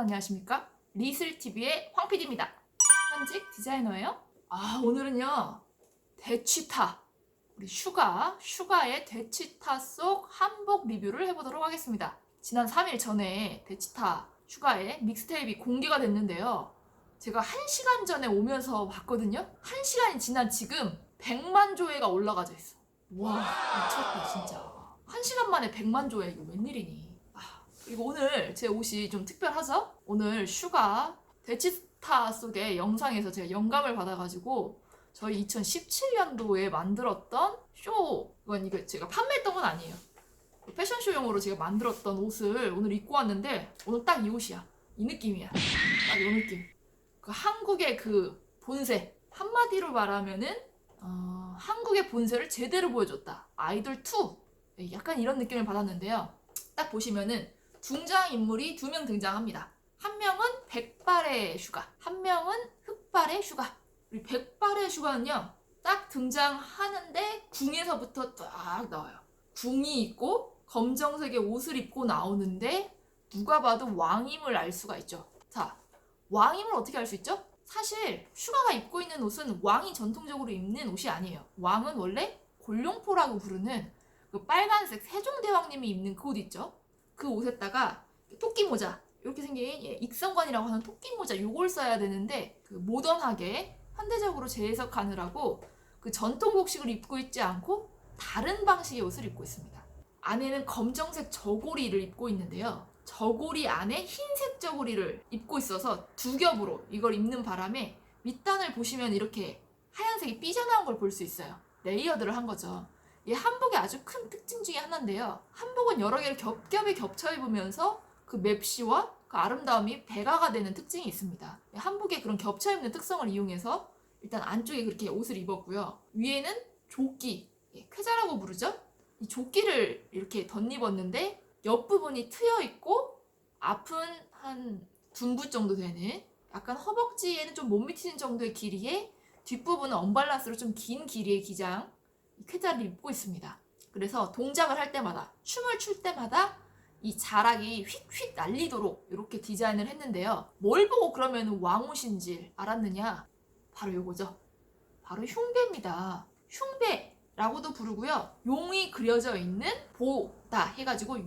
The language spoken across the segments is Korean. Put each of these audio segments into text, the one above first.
안녕하십니까? 리슬TV의 황PD입니다. 현직 디자이너예요. 오늘은요 대치타, 우리 슈가의 대치타 속 한복 리뷰를 해보도록 하겠습니다. 지난 3일 전에 대치타 슈가의 믹스테이프가 공개가 됐는데요, 제가 1시간 전에 오면서 봤거든요. 1시간이 지난 지금 100만 조회가 올라가져 있어. 와, 미쳤다 진짜. 1시간 만에 100만 조회, 이거 웬일이니. 그리고 오늘 제 옷이 좀 특별하죠? 오늘 슈가 대치타 속의 영상에서 제가 영감을 받아가지고 저희 2017년도에 만들었던 이거 제가 판매했던 건 아니에요. 패션쇼용으로 제가 만들었던 옷을 오늘 입고 왔는데, 오늘 딱 이 옷이야. 이 느낌이야. 딱 이 느낌. 그 한국의 그 본색, 한마디로 말하면은 한국의 본색을 제대로 보여줬다. 아이돌2, 약간 이런 느낌을 받았는데요. 딱 보시면은 등장인물이 2명 등장합니다. 한 명은 백발의 슈가, 한 명은 흑발의 슈가. 우리 백발의 슈가는요, 딱 등장하는데 궁에서부터 딱 나와요. 궁이 있고 검정색의 옷을 입고 나오는데 누가 봐도 왕임을 알 수가 있죠. 자, 왕임을 어떻게 알 수 있죠? 사실 슈가가 입고 있는 옷은 왕이 전통적으로 입는 옷이 아니에요. 왕은 원래 골룡포라고 부르는 그 빨간색 세종대왕님이 입는 그 옷 있죠? 그 옷에다가 토끼 모자, 이렇게 생긴 익성관이라고 하는 토끼 모자, 요걸 써야 되는데, 그 모던하게 현대적으로 재해석하느라고 그 전통 복식을 입고 있지 않고 다른 방식의 옷을 입고 있습니다. 안에는 검정색 저고리를 입고 있는데요, 저고리 안에 흰색 저고리를 입고 있어서 두 겹으로 이걸 입는 바람에 밑단을 보시면 이렇게 하얀색이 삐져나온 걸 볼 수 있어요. 레이어드를 한 거죠. 이 한복의 아주 큰 특징 중에 하나인데요, 한복은 여러 개를 겹겹이 겹쳐 입으면서 그 맵시와 그 아름다움이 배가가 되는 특징이 있습니다. 한복의 그런 겹쳐 입는 특성을 이용해서 일단 안쪽에 그렇게 옷을 입었고요. 위에는 조끼, 쾌자라고 부르죠? 이 조끼를 이렇게 덧입었는데 옆부분이 트여 있고 앞은 한 둔부 정도 되는, 약간 허벅지에는 좀 못 미치는 정도의 길이에 뒷부분은 언밸런스로 좀 긴 길이의 기장, 쾌자를 입고 있습니다. 그래서 동작을 할 때마다, 춤을 출 때마다 이 자락이 휙휙 날리도록 이렇게 디자인을 했는데요. 뭘 보고 그러면 왕옷인지 알았느냐? 바로 요거죠. 바로 흉배입니다. 흉배라고도 부르고요, 용이 그려져 있는 보다 해가지고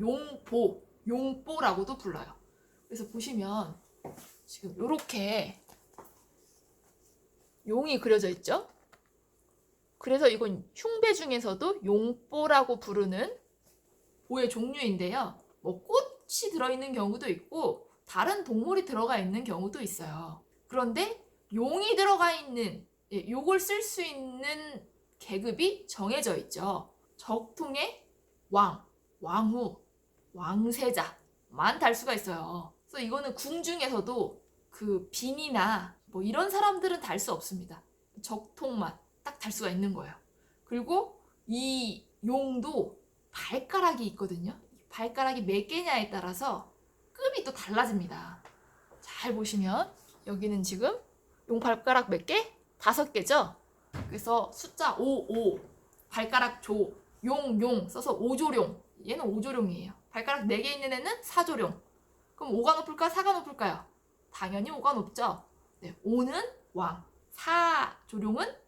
용보라고도 불러요. 그래서 보시면 지금 요렇게 용이 그려져 있죠? 그래서 이건 흉배 중에서도 용보라고 부르는 보의 종류인데요. 뭐 꽃이 들어있는 경우도 있고 다른 동물이 들어가 있는 경우도 있어요. 그런데 용이 들어가 있는, 요걸 쓸 수 있는 계급이 정해져 있죠. 적통의 왕, 왕후, 왕세자만 달 수가 있어요. 그래서 이거는 궁 중에서도 그 빈이나 뭐 이런 사람들은 달 수 없습니다. 적통만 딱 달 수가 있는 거예요. 그리고 이 용도 발가락이 있거든요. 발가락이 몇 개냐에 따라서 급이 또 달라집니다. 잘 보시면 여기는 지금 용 발가락 몇 개? 5개죠? 그래서 숫자 55, 발가락 조, 용 써서 오조룡. 얘는 오조룡이에요. 발가락 4개 있는 애는 4조룡. 그럼 5가 높을까? 4가 높을까요? 당연히 5가 높죠. 네, 5는 왕, 4조룡은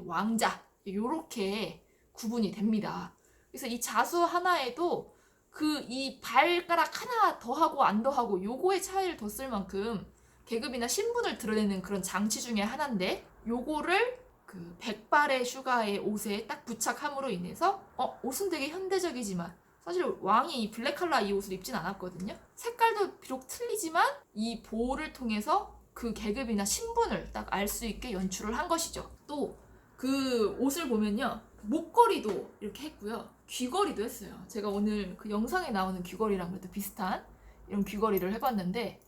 왕자. 요렇게 구분이 됩니다. 그래서 이 자수 하나에도 그 이 발가락 하나 더하고 안 더하고 요거의 차이를 뒀을 만큼 계급이나 신분을 드러내는 그런 장치 중에 하나인데, 요거를 그 백발의 슈가의 옷에 딱 부착함으로 인해서 옷은 되게 현대적이지만 사실 왕이 이 블랙 컬러 이 옷을 입진 않았거든요. 색깔도 비록 틀리지만 이 보호를 통해서 그 계급이나 신분을 딱 알 수 있게 연출을 한 것이죠. 또 그 옷을 보면요, 목걸이도 이렇게 했고요, 귀걸이도 했어요. 제가 오늘 그 영상에 나오는 귀걸이랑 그래도 비슷한 이런 귀걸이를 해봤는데,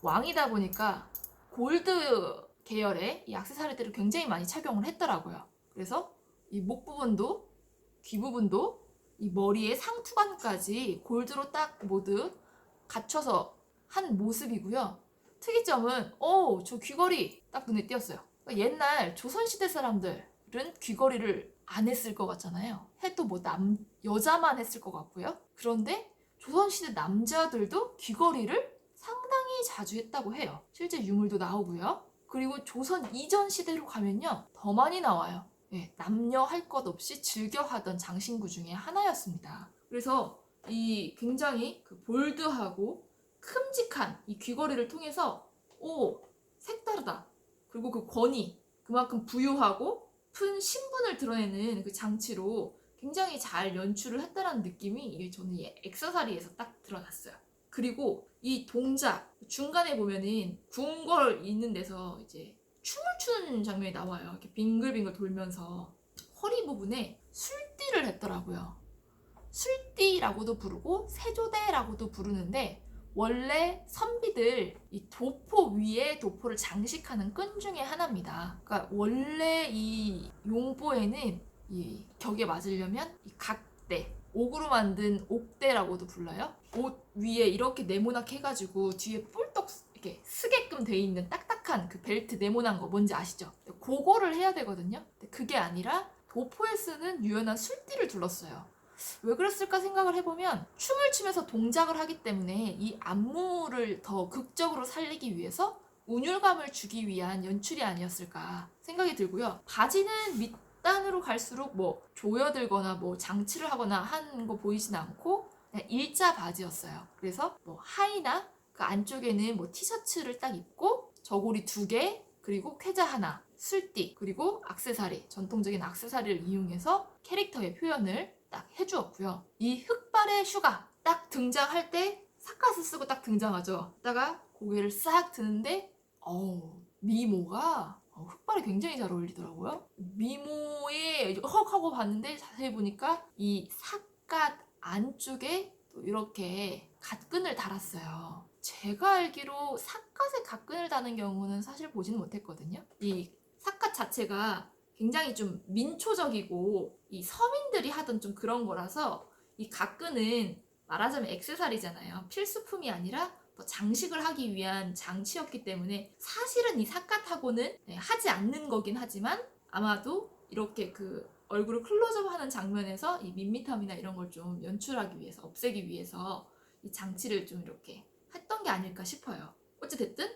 왕이다 보니까 골드 계열의 이 액세서리들을 굉장히 많이 착용을 했더라고요. 그래서 이 목 부분도 귀 부분도 이 머리의 상투관까지 골드로 딱 모두 갖춰서 한 모습이고요. 특이점은 저 귀걸이 딱 눈에 띄었어요. 옛날 조선시대 사람들은 귀걸이를 안 했을 것 같잖아요. 해도 뭐 여자만 했을 것 같고요. 그런데 조선시대 남자들도 귀걸이를 상당히 굉장히 자주 했다고 해요. 실제 유물도 나오고요. 그리고 조선 이전 시대로 가면요, 더 많이 나와요. 예, 남녀 할 것 없이 즐겨 하던 장신구 중에 하나였습니다. 그래서 이 굉장히 그 볼드하고 큼직한 이 귀걸이를 통해서 오, 색다르다. 그리고 그 권위, 그만큼 부유하고 큰 신분을 드러내는 그 장치로 굉장히 잘 연출을 했다라는 느낌이 저는 이 액세서리에서 딱 드러났어요. 그리고 이 동작 중간에 보면은 궁궐 있는 데서 이제 춤을 추는 장면이 나와요. 이렇게 빙글빙글 돌면서 허리 부분에 술띠를 했더라고요. 술띠라고도 부르고 세조대라고도 부르는데, 원래 선비들 이 도포 위에 도포를 장식하는 끈 중에 하나입니다. 그러니까 원래 이 용보에는 이 격에 맞으려면 이 각대, 옥으로 만든 옥대라고도 불러요. 옷 위에 이렇게 네모나게 해가지고 뒤에 뿔떡 이렇게 쓰게끔 돼 있는 딱딱한 그 벨트 네모난 거 뭔지 아시죠? 그거를 해야 되거든요. 근데 그게 아니라 도포에 쓰는 유연한 술띠를 둘렀어요. 왜 그랬을까 생각을 해보면 춤을 추면서 동작을 하기 때문에 이 안무를 더 극적으로 살리기 위해서 운율감을 주기 위한 연출이 아니었을까 생각이 들고요. 바지는 밑단으로 갈수록 뭐 조여들거나 뭐 장치를 하거나 한 거 보이진 않고 그냥 일자 바지였어요. 그래서 뭐 하의나 그 안쪽에는 뭐 티셔츠를 딱 입고 저고리 2개, 그리고 쾌자 하나, 술띠, 그리고 액세서리, 전통적인 액세서리를 이용해서 캐릭터의 표현을 딱 해주었고요. 이 흑발의 슈가 딱 등장할 때 삿갓을 쓰고 딱 등장하죠. 이따가 고개를 싹 드는데 미모가 흑발이 굉장히 잘 어울리더라고요. 미모에 헉 하고 봤는데 자세히 보니까 이 삿갓 안쪽에 또 이렇게 갓끈을 달았어요. 제가 알기로 삿갓에 갓끈을 다는 경우는 사실 보지는 못했거든요. 이 삿갓 자체가 굉장히 좀 민초적이고 이 서민들이 하던 좀 그런 거라서 이 갓끈은 말하자면 액세서리잖아요. 필수품이 아니라 더 장식을 하기 위한 장치였기 때문에 사실은 이 삿갓하고는 하지 않는 거긴 하지만 아마도 이렇게 그 얼굴을 클로즈업 하는 장면에서 이 밋밋함이나 이런 걸 좀 연출하기 위해서, 없애기 위해서 이 장치를 좀 이렇게 했던 게 아닐까 싶어요. 어찌됐든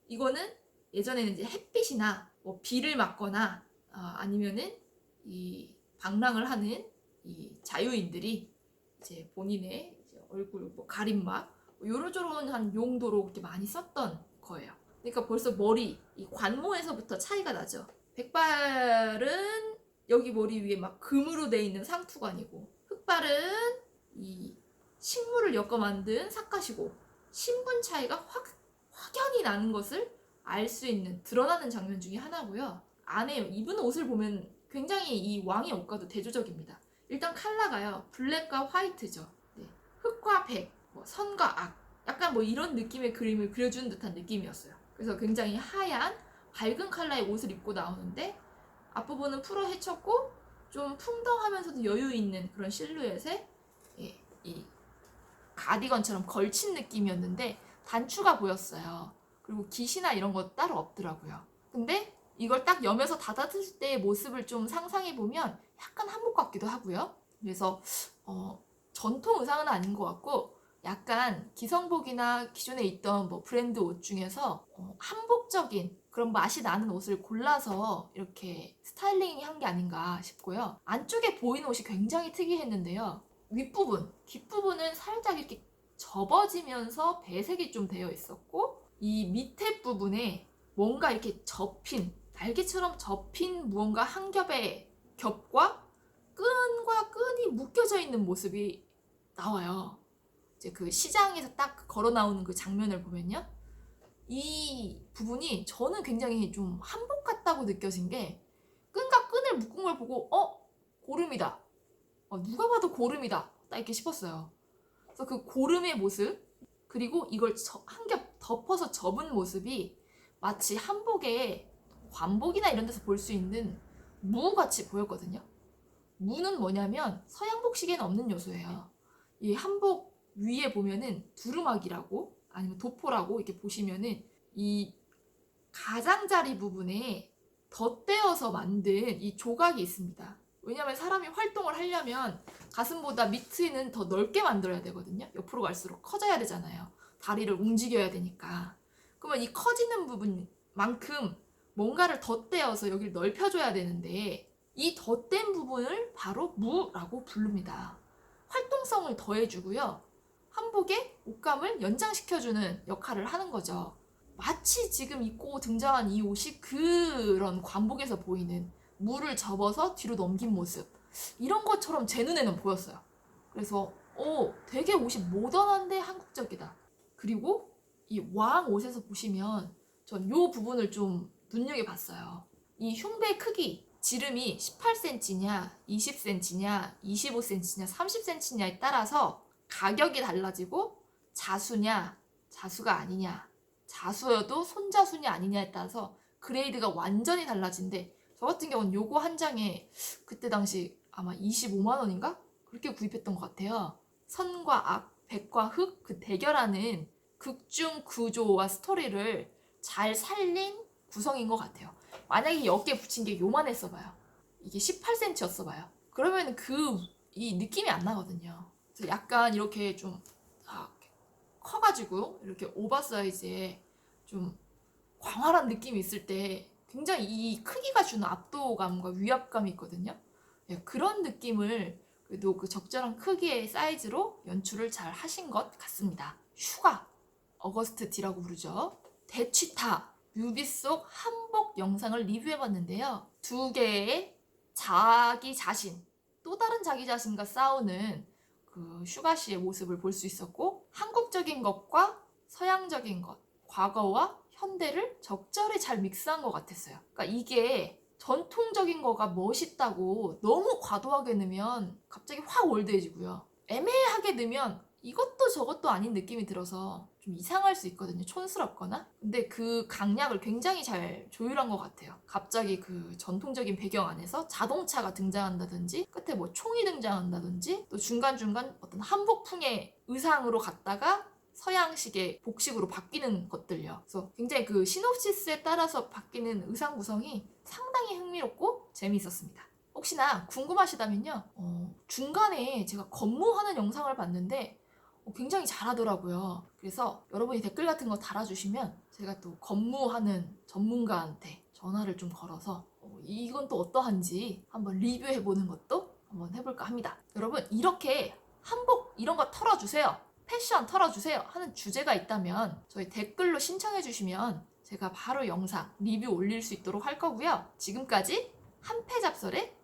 이거는 예전에는 이제 햇빛이나 뭐 비를 맞거나 아니면은 이 방랑을 하는 이 자유인들이 이제 본인의 이제 얼굴 뭐 가림막 요러저러한 용도로 이렇게 많이 썼던 거예요. 그러니까 벌써 머리 이 관모에서부터 차이가 나죠. 백발은 여기 머리 위에 막 금으로 돼 있는 상투관이고, 흑발은 이 식물을 엮어 만든 삿갓이고, 신분 차이가 확연히 나는 것을 알 수 있는 드러나는 장면 중에 하나고요. 안에 입은 옷을 보면 굉장히 이 왕의 옷과도 대조적입니다. 일단 컬러가요, 블랙과 화이트죠. 네. 흑과 백, 뭐 선과 악, 약간 뭐 이런 느낌의 그림을 그려주는 듯한 느낌이었어요. 그래서 굉장히 하얀 밝은 컬러의 옷을 입고 나오는데 앞부분은 풀어 헤쳤고 좀 풍덩하면서도 여유 있는 그런 실루엣에 이 가디건처럼 걸친 느낌이었는데 단추가 보였어요. 그리고 깃이나 이런 거 따로 없더라고요. 근데 이걸 딱 여며서 닫았을 때의 모습을 좀 상상해보면 약간 한복 같기도 하고요. 그래서 전통 의상은 아닌 것 같고 약간 기성복이나 기존에 있던 뭐 브랜드 옷 중에서 한복적인 그런 맛이 나는 옷을 골라서 이렇게 스타일링 한 게 아닌가 싶고요. 안쪽에 보이는 옷이 굉장히 특이했는데요. 윗부분, 뒷부분은 살짝 이렇게 접어지면서 배색이 좀 되어 있었고, 이 밑에 부분에 뭔가 이렇게 접힌, 날개처럼 접힌 무언가 한 겹의 겹과 끈과 끈이 묶여져 있는 모습이 나와요. 이제 그 시장에서 딱 걸어 나오는 그 장면을 보면요. 이 부분이 저는 굉장히 좀 한복 같다고 느껴진 게, 끈과 끈을 묶은 걸 보고 고름이다. 누가 봐도 고름이다. 딱 이렇게 싶었어요. 그래서 그 고름의 모습, 그리고 이걸 한 겹 덮어서 접은 모습이 마치 한복의 관복이나 이런 데서 볼 수 있는 무같이 보였거든요. 무는 뭐냐면 서양복식에는 없는 요소예요. 이 한복 위에 보면은 두루마기라고 아니면 도포라고 이렇게 보시면은 이 가장자리 부분에 덧대어서 만든 이 조각이 있습니다. 왜냐면 사람이 활동을 하려면 가슴보다 밑에는 더 넓게 만들어야 되거든요. 옆으로 갈수록 커져야 되잖아요. 다리를 움직여야 되니까. 그러면 이 커지는 부분만큼 뭔가를 덧대어서 여기를 넓혀줘야 되는데 이 덧댄 부분을 바로 무라고 부릅니다. 활동성을 더해주고요. 한복의 옷감을 연장시켜주는 역할을 하는 거죠. 마치 지금 입고 등장한 이 옷이 그런 관복에서 보이는 무를 접어서 뒤로 넘긴 모습, 이런 것처럼 제 눈에는 보였어요. 그래서 되게 옷이 모던한데 한국적이다. 그리고 이 왕 옷에서 보시면 전 요 부분을 좀 눈여겨봤어요. 이 흉배 크기, 지름이 18cm냐, 20cm냐, 25cm냐, 30cm냐에 따라서 가격이 달라지고 자수냐, 자수가 아니냐, 자수여도 손자수냐 아니냐에 따라서 그레이드가 완전히 달라진데, 저 같은 경우는 요거 한 장에 그때 당시 아마 25만 원인가? 그렇게 구입했던 것 같아요. 선과 악, 백과 흑 그 대결하는 극중 구조와 스토리를 잘 살린 구성인 것 같아요. 만약에 여기에 붙인 게 요만했어 봐요. 이게 18cm였어 봐요. 그러면 이 느낌이 안 나거든요. 그래서 약간 이렇게 좀 커가지고 이렇게 오버사이즈에 좀 광활한 느낌이 있을 때 굉장히 이 크기가 주는 압도감과 위압감이 있거든요. 예, 그런 느낌을 그래도 그 적절한 크기의 사이즈로 연출을 잘 하신 것 같습니다. 슈가, 어거스트 D라고 부르죠. 대취타, 뮤비 속 한복 영상을 리뷰해봤는데요. 두 개의 자기 자신, 또 다른 자기 자신과 싸우는 그 슈가 씨의 모습을 볼 수 있었고, 한국적인 것과 서양적인 것, 과거와 현대를 적절히 잘 믹스한 것 같았어요. 그러니까 이게 전통적인 거가 멋있다고 너무 과도하게 넣으면 갑자기 확 올드해지고요. 애매하게 넣으면 이것도 저것도 아닌 느낌이 들어서 좀 이상할 수 있거든요. 촌스럽거나. 근데 그 강약을 굉장히 잘 조율한 것 같아요. 갑자기 그 전통적인 배경 안에서 자동차가 등장한다든지, 끝에 뭐 총이 등장한다든지, 또 중간중간 어떤 한복풍의 의상으로 갔다가 서양식의 복식으로 바뀌는 것들요. 그래서 굉장히 그 시놉시스에 따라서 바뀌는 의상 구성이 상당히 흥미롭고 재미있었습니다. 혹시나 궁금하시다면요, 중간에 제가 건무하는 영상을 봤는데 굉장히 잘하더라고요. 그래서 여러분이 댓글 같은 거 달아주시면 제가 또 건무하는 전문가한테 전화를 좀 걸어서 이건 또 어떠한지 한번 리뷰해보는 것도 한번 해볼까 합니다. 여러분, 이렇게 한복 이런 거 털어주세요, 패션 털어주세요 하는 주제가 있다면 저희 댓글로 신청해주시면 제가 바로 영상 리뷰 올릴 수 있도록 할 거고요. 지금까지 한패잡설의